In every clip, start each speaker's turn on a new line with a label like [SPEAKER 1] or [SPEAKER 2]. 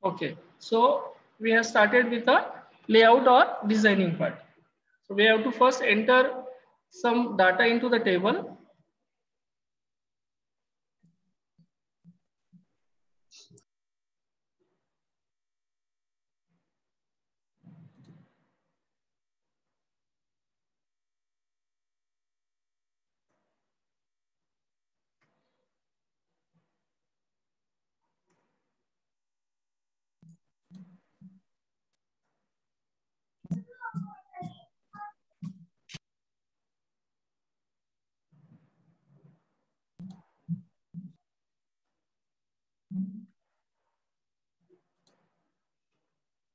[SPEAKER 1] Okay, so we have started with the layout or designing part. So we have to first enter some data into the table.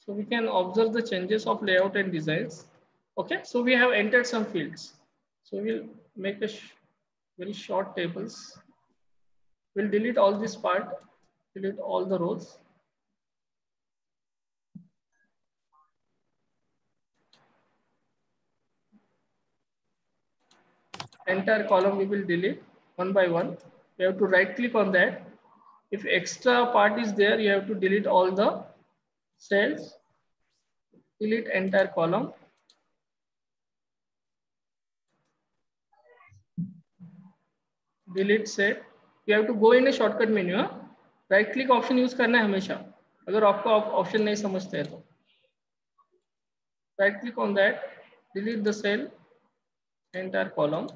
[SPEAKER 1] So we can observe the changes of layout and designs. Okay, so we have entered some fields. So we'll make a very short tables. We'll delete all this part, delete all the rows. Entire column we will delete one by one. You have to right click on that. If extra part is there, you have to delete all the cells, delete entire column. Delete set. You have to go in a shortcut menu. Right click option use करना है हमेशा, अगर आपको option नहीं समझते हैं तो right click on that, delete the cell, entire column,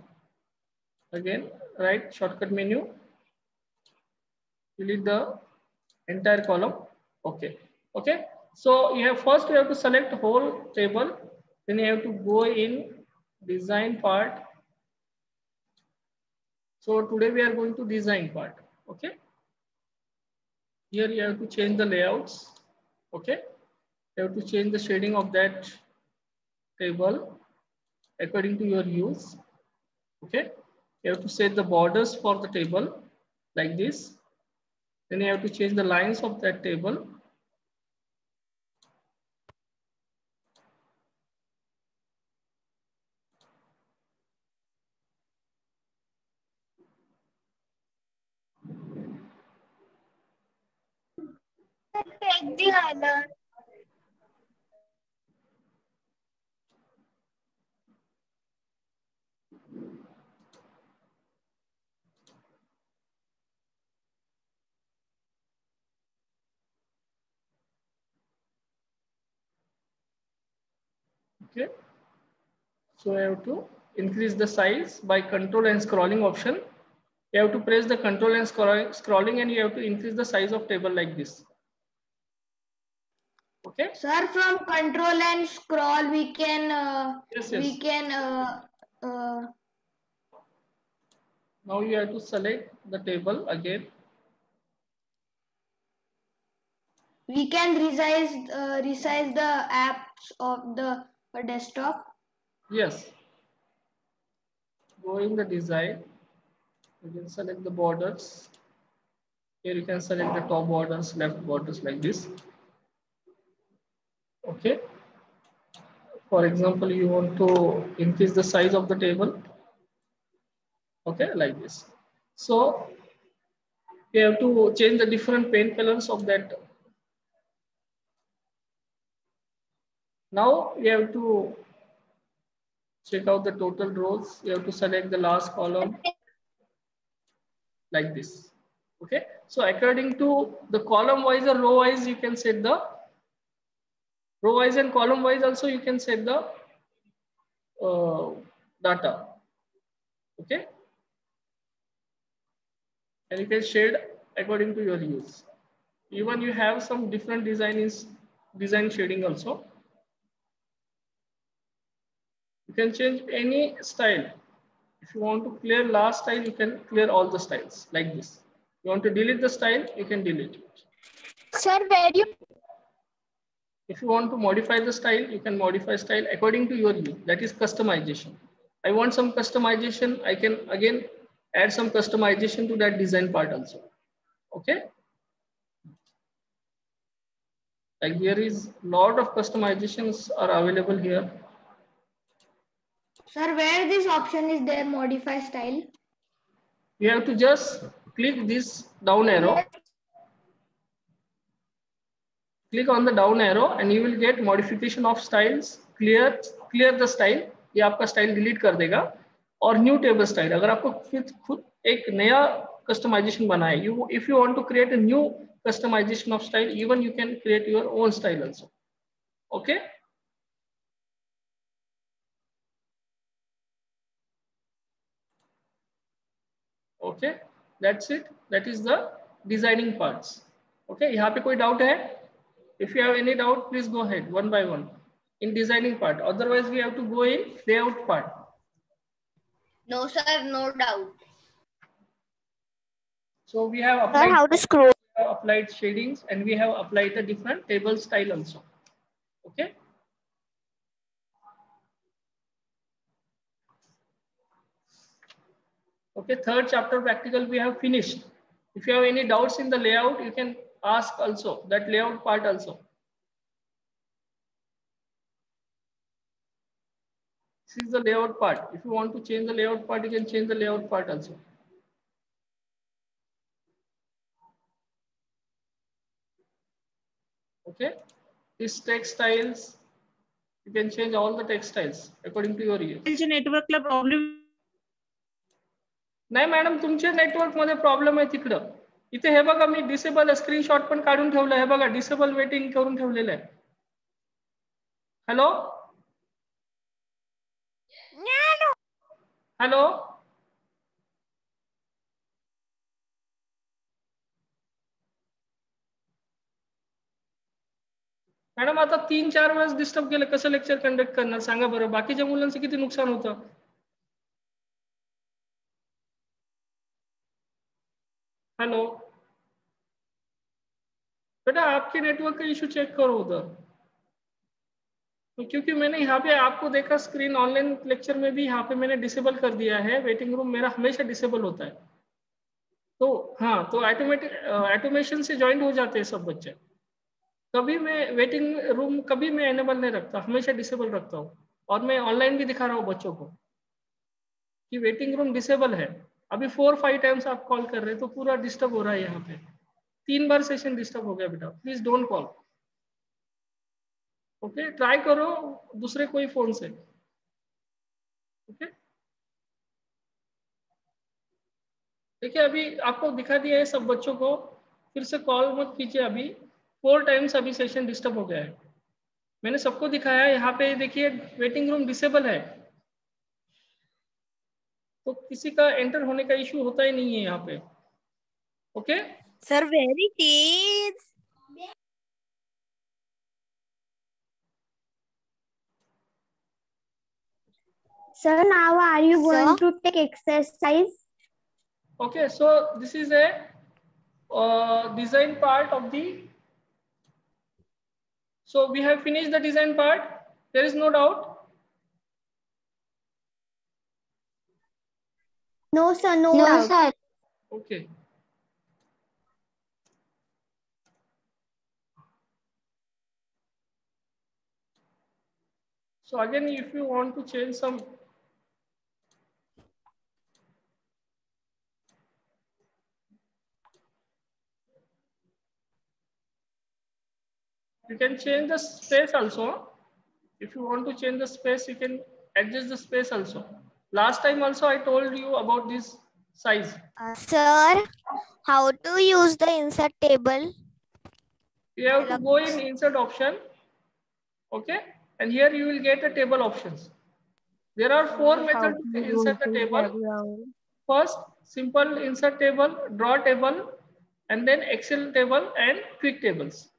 [SPEAKER 1] again right shortcut menu, delete the entire column. Okay, okay, so you have first you have to select whole table, then you have to go in design part. So today we are going to design part. Okay, here you have to change the layouts. Okay, you have to change the shading of that table according to your use. Okay, you have to set the borders for the table like this, then you have to change the lines of that table.
[SPEAKER 2] Take the highlight.
[SPEAKER 1] Okay, so I have to increase the size by control and scrolling option. You have to press the control and scrolling and you have to increase the size of table like this. Okay,
[SPEAKER 2] Sir, from control and scroll we can
[SPEAKER 1] yes. Now you have to select the table again.
[SPEAKER 2] We can resize the apps of the desktop.
[SPEAKER 1] Yes, go in the design, you can select the borders. Here you can select the top borders, left borders like this. Okay, for example, you want to increase the size of the table. Okay, like this. So you have to change the different paint colors of that. Now you have to check out the total rows. You have to select the last column like this. Okay, so according to the column wise or row wise, you can set the row wise, and column wise also you can set the data. Okay, and you can shade according to your use. Even you have some different design shading also. You can change any style. If you want to clear last style, you can clear all the styles like this. You want to delete the style, you can delete it.
[SPEAKER 2] Sir, where you?
[SPEAKER 1] If you want to modify the style, you can modify style according to your use. That is customization. I want some customization. I can again add some customization to that design part also. Okay. Like there is lot of customizations are available here.
[SPEAKER 2] Sir, where this option is there, modify style?
[SPEAKER 1] You have to just click this down arrow. Click on the down arrow and you will get modification of styles. Clear the style. ये आपका style delete कर देगा. और new table style, अगर आपको खुद एक नया कस्टमाइजेशन बना है, you if you want to create a new customization of style, even you can create your own style also. Okay. Okay, that's it. That is the designing parts. Okay, यहाँ पे कोई डाउट है? If you have any doubt, please go ahead one by one in designing part. Otherwise, we have to go in layout part.
[SPEAKER 3] No, sir, no doubt.
[SPEAKER 1] So we have applied.
[SPEAKER 2] Sir, how to scroll?
[SPEAKER 1] We have applied shadings and we have applied the different table style also. Okay. Okay, third chapter practical we have finished. If you have any doubts in the layout, you can ask also that layout part also. This is the layout part. If you want to change the layout part, you can change the layout part also. Okay, these text styles, you can change all the text styles according to your use.
[SPEAKER 4] Network ला problem
[SPEAKER 1] नाही madam, तुमच्या network मध्ये problem आहे तिकडं. इथे हे बघा, मी disable screenshot पण काढून ठेवलं. हे बघा, डिसेबल वेटिंग करून ठेवलेलं आहे. हॅलो हॅलो, मॅडम आता 3-4 वेळेस डिस्टर्ब केलं, कसं लेक्चर कंडक्ट करणार सांगा बरं. बाकीच्या मुलांचं किती नुकसान होतं. हेलो बेटा, आपके नेटवर्क का इशू चेक करो उधर, क्योंकि मैंने यहाँ पे आपको देखा स्क्रीन ऑनलाइन लेक्चर में भी यहाँ पे मैंने डिसेबल कर दिया है. वेटिंग रूम मेरा हमेशा डिसेबल होता है. तो हाँ, तो ऑटोमेशन से ज्वाइन हो जाते हैं सब बच्चे. कभी मैं वेटिंग रूम कभी मैं एनेबल नहीं रखता, हमेशा डिसेबल रखता हूँ. और मैं ऑनलाइन भी दिखा रहा हूँ बच्चों को कि वेटिंग रूम डिसेबल है. अभी 4-5 टाइम्स आप कॉल कर रहे हैं तो पूरा डिस्टर्ब हो रहा है. यहाँ पे 3 बार सेशन डिस्टर्ब हो गया बेटा. Please don't call. Okay, try करो दूसरे कोई फोन से. ओके, देखिए अभी आपको दिखा दिया है सब बच्चों को. फिर से कॉल मत कीजिए. अभी 4 टाइम्स अभी सेशन डिस्टर्ब हो गया है. मैंने सबको दिखाया. यहाँ पे देखिए वेटिंग रूम डिसेबल है, तो किसी का एंटर होने का इश्यू होता ही नहीं है यहाँ पे. Okay
[SPEAKER 3] Sir, very tease.
[SPEAKER 2] Sir, now are you going
[SPEAKER 3] Sir?
[SPEAKER 2] to take exercise?
[SPEAKER 1] Okay, so this is a design part of the. So we have finished the design part. There is no doubt.
[SPEAKER 2] No, sir, no doubt.
[SPEAKER 3] sir.
[SPEAKER 1] Okay. So again, if you want to change some. You can change the space also. If you want to change the space, you can adjust the space also. Last time also I told you about this size.
[SPEAKER 3] Sir, how to use the insert table?
[SPEAKER 1] You have to go in insert option. Okay, and here you will get a table options. There are 4 methods to insert the table. First, simple insert table, draw table, and then Excel table and quick tables.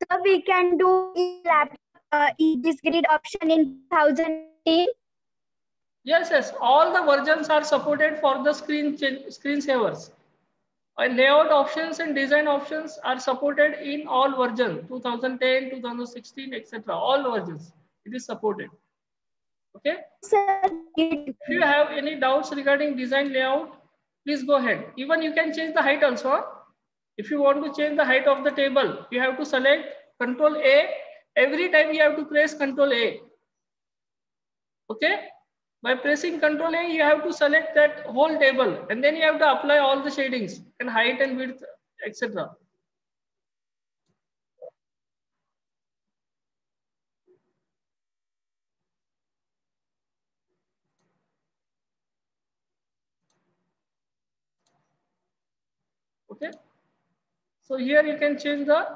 [SPEAKER 2] So we can do this grid option in 2018.
[SPEAKER 1] Yes, yes. All the versions are supported for the screensavers. And layout options and design options are supported in all versions, 2010, 2016, etc. All versions, it is supported. Okay.
[SPEAKER 2] Sir,
[SPEAKER 1] If you have any doubts regarding design layout, please go ahead. Even you can change the height also. If you want to change the height of the table, you have to select Control A. Every time you have to press Control A. Okay. By pressing Control A, you have to select that whole table, and then you have to apply all the shadings and height and width, etc. Okay. So here you can change the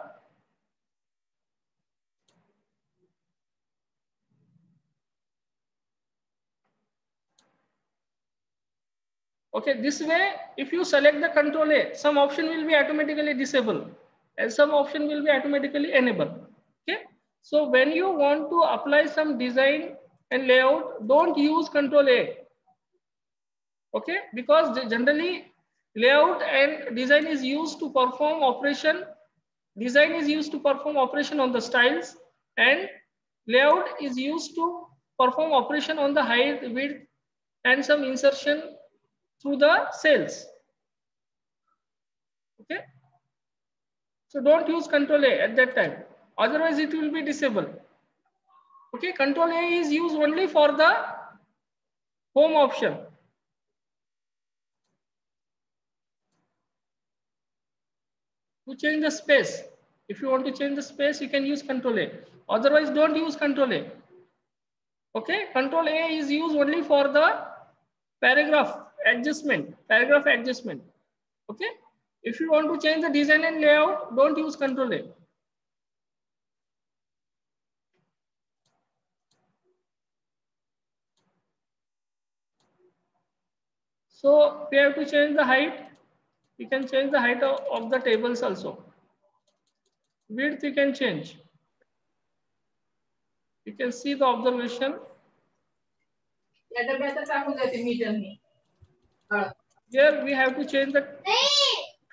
[SPEAKER 1] okay, this way, if you select the control A, some option will be automatically disabled and some option will be automatically enabled. Okay. So when you want to apply some design and layout, don't use control A. Okay. Because generally layout and design is used to perform operation. Design is used to perform operation on the styles and layout is used to perform operation on the height, width and some insertion through the cells. Okay. So don't use control A at that time. Otherwise it will be disabled. Okay. Control A is used only for the home option. To change the space. If you want to change the space, you can use control A. Otherwise don't use control A. Okay. Control A is used only for the paragraph adjustment. Okay. If you want to change the design and layout, don't use control A. So we have to change the height. You can change the height of the tables also. Width you can change. You can see the observation. Here we have to change the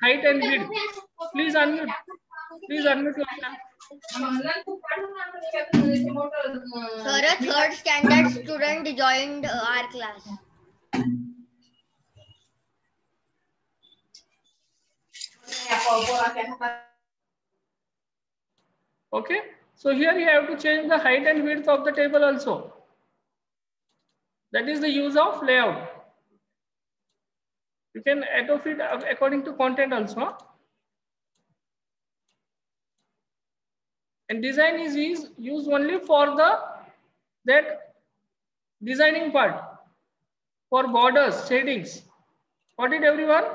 [SPEAKER 1] height and width. Please unmute. Please unmute yourself.
[SPEAKER 3] Sir, a third standard student joined our class.
[SPEAKER 1] Okay. So here you have to change the height and width of the table also. That is the use of layout. You can auto fit according to content also. And design is used only for that designing part, for borders, shadings. Got it, everyone?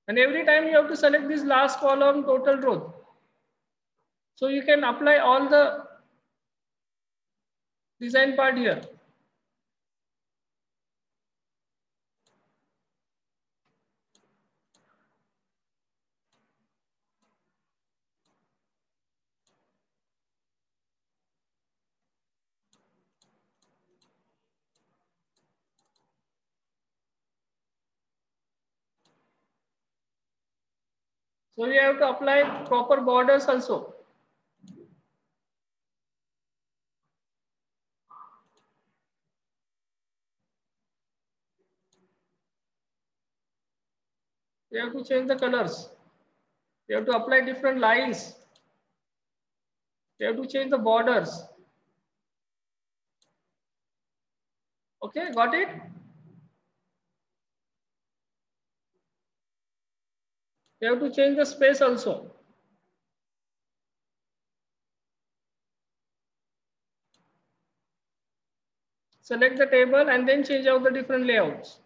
[SPEAKER 1] And every time you have to select this last column, total row. So you can apply all the design part here. So we have to apply proper borders also. You have to change the colors. You have to apply different lines. You have to change the borders. Okay, got it? You have to change the space also. Select the table and then change out the different layouts.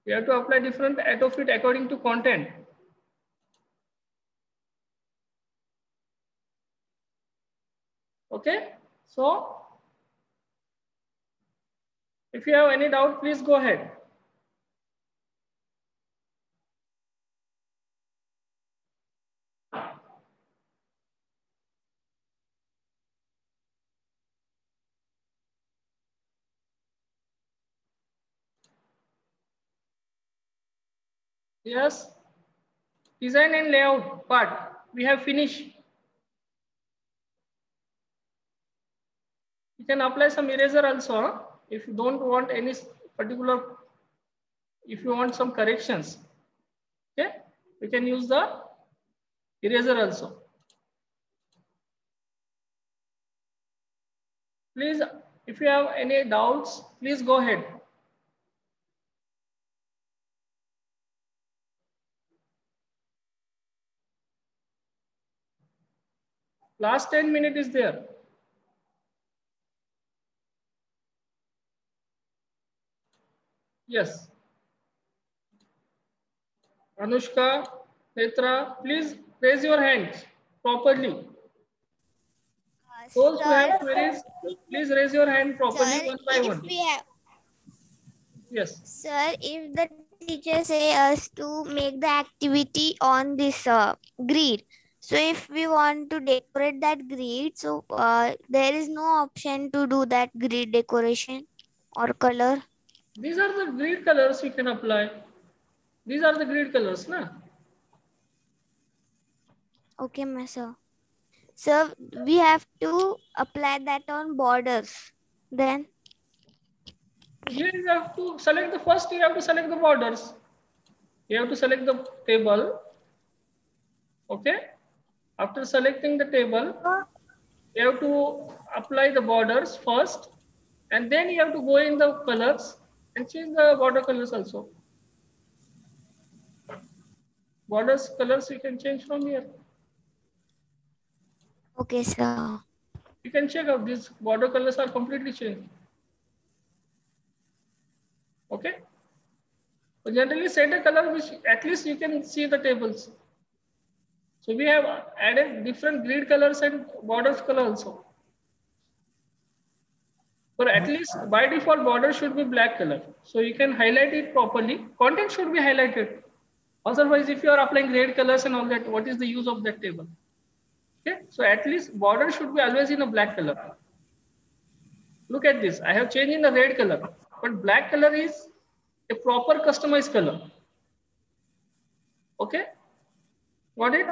[SPEAKER 1] You have to apply different auto fit according to content. Okay, so if you have any doubt, please go ahead. Yes, design and layout part we have finished. You can apply some eraser also if you don't want any particular, if you want some corrections. Okay, you can use the eraser also. Please, if you have any doubts, please go ahead. Last 10 minutes is there. Yes. Anushka, Netra, please raise your hands properly. Those who have queries, please raise your hand properly
[SPEAKER 4] Sir,
[SPEAKER 1] one by
[SPEAKER 4] if
[SPEAKER 1] one.
[SPEAKER 4] we have,
[SPEAKER 1] Yes.
[SPEAKER 4] sir, if the teacher say us to make the activity on this grid, so if we want to decorate that grid, so there is no option to do that grid decoration or color.
[SPEAKER 1] These are the grid colors you can apply. These are the grid colors, na?
[SPEAKER 4] Okay, my sir. So we have to apply that on borders. Then
[SPEAKER 1] Here you have to select the first, you have to select the borders. You have to select the table. Okay. After selecting the table, you have to apply the borders first, and then you have to go in the colors and change the border colors also. Borders colors you can change from here.
[SPEAKER 4] okay, sir.
[SPEAKER 1] You can check out these border colors are completely changed. Okay. So generally set a color which at least you can see the tables. So we have added different grid colors and borders color also. But at least by default border should be black color. So you can highlight it properly. Content should be highlighted. Otherwise, if you are applying red colors and all that, what is the use of that table? Okay, so at least border should be always in a black color. Look at this. I have changed in the red color, but black color is a proper customized color. Okay, got it?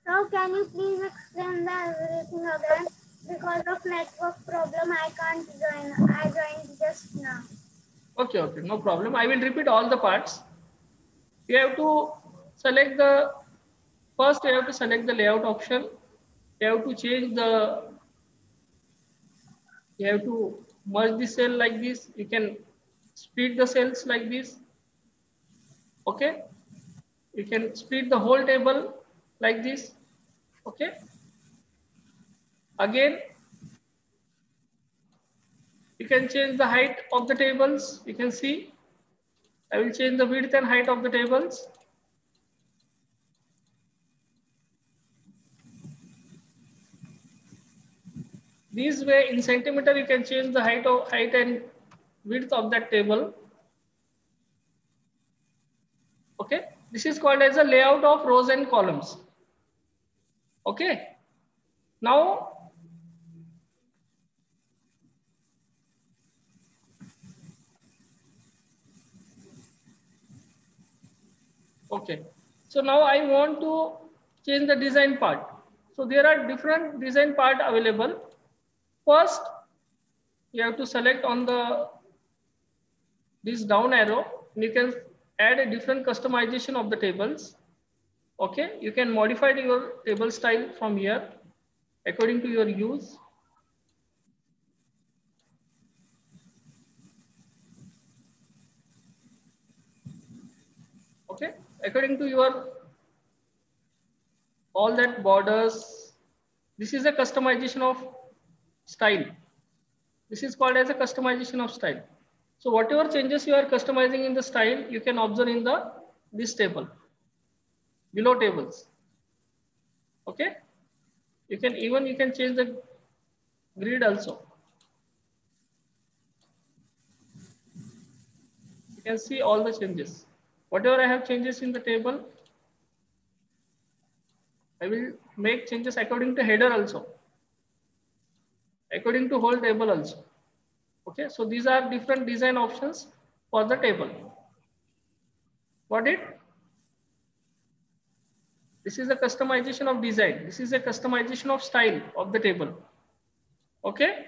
[SPEAKER 2] So can you please explain the everything again? Because of network problem, I can't join. I joined just now.
[SPEAKER 1] Okay, okay, no problem. I will repeat all the parts. You have to select the first. You have to select the layout option. You have to change the. You have to merge the cell like this. You can split the cells like this. Okay. You can split the whole table like this. Okay. Again, you can change the height of the tables. You can see. I will change the width and height of the tables. This way, in centimeter, you can change the height and width of that table. Okay, this is called as a layout of rows and columns. Okay, now okay, so now I want to change the design part. So there are different design part available. First, you have to select on the this down arrow. You can add a different customization of the tables. Okay, you can modify your table style from here according to your use. Okay, according to your all that borders. This is a customization of style. This is called as a customization of style. So whatever changes you are customizing in the style, you can observe in the this table, below tables. Okay, you can change the grid also. You can see all the changes. Whatever I have changes in the table, I will make changes according to header also, according to whole table also. Okay, so these are different design options for the table. Got it? This is a customization of design. This is a customization of style of the table. Okay.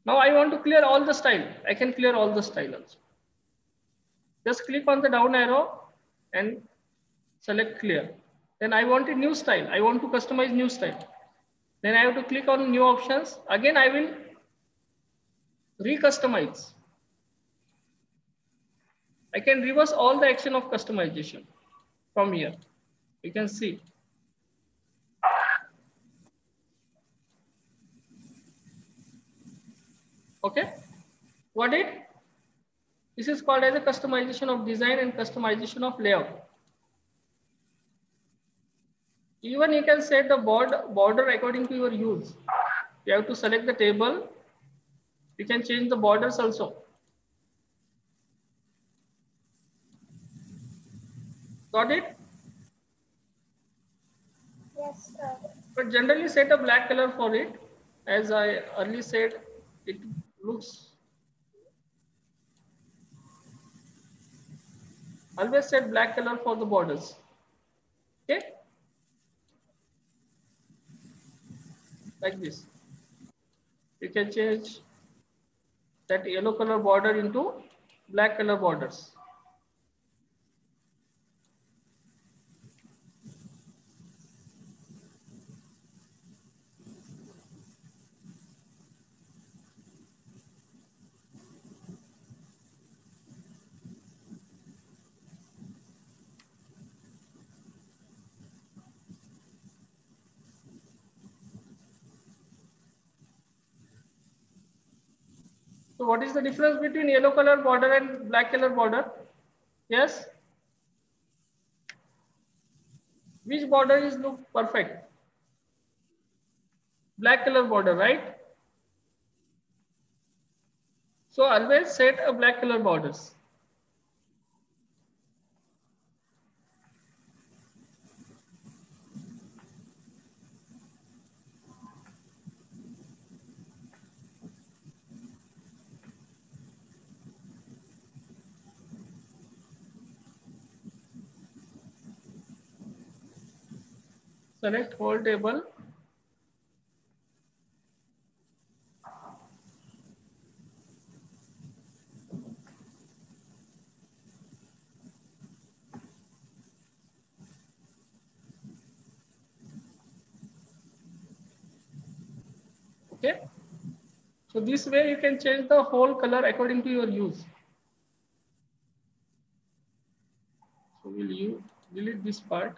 [SPEAKER 1] Now I want to clear all the style. I can clear all the style also. Just click on the down arrow and select clear. Then I want a new style. I want to customize new style. Then I have to click on new options. Again, I will re-customize. I can reverse all the action of customization from here. You can see. Okay. Got it? This is called as a customization of design and customization of layout. Even you can set the border according to your use. You have to select the table. You can change the borders also. Got it?
[SPEAKER 2] Yes, sir.
[SPEAKER 1] But generally set a black color for it. As I earlier said, it looks. Always set black color for the borders. Okay? Like this. You can change that yellow color border into black color borders. So what is the difference between yellow color border and black color border? Yes? Which border is look perfect? Black color border, right? So always set a black color borders. Select whole table. Okay. So this way you can change the whole color according to your use. So will you delete this part?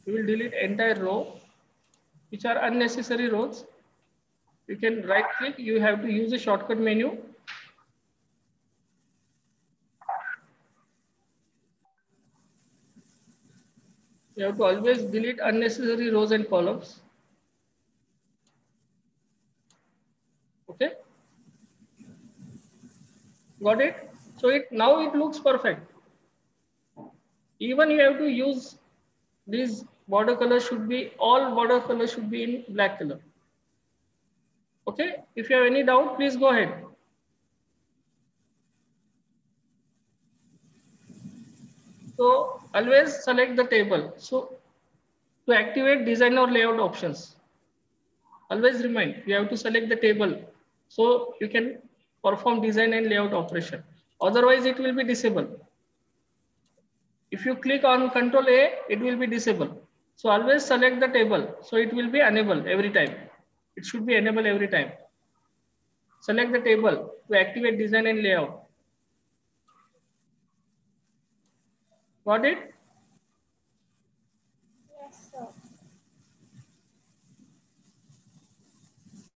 [SPEAKER 1] You will delete entire row, which are unnecessary rows. You can right click, you have to use a shortcut menu. You have to always delete unnecessary rows and columns. Okay. Got it? So now it looks perfect. Even you have to use these border color should be, all border color should be in black color. Okay. If you have any doubt, please go ahead. So always select the table. So to activate design or layout options, always remind you have to select the table so you can perform design and layout operation. Otherwise it will be disabled. If you click on Control A, it will be disabled. So always select the table. So it will be enabled every time. It should be enabled every time. Select the table to activate design and layout. Got it?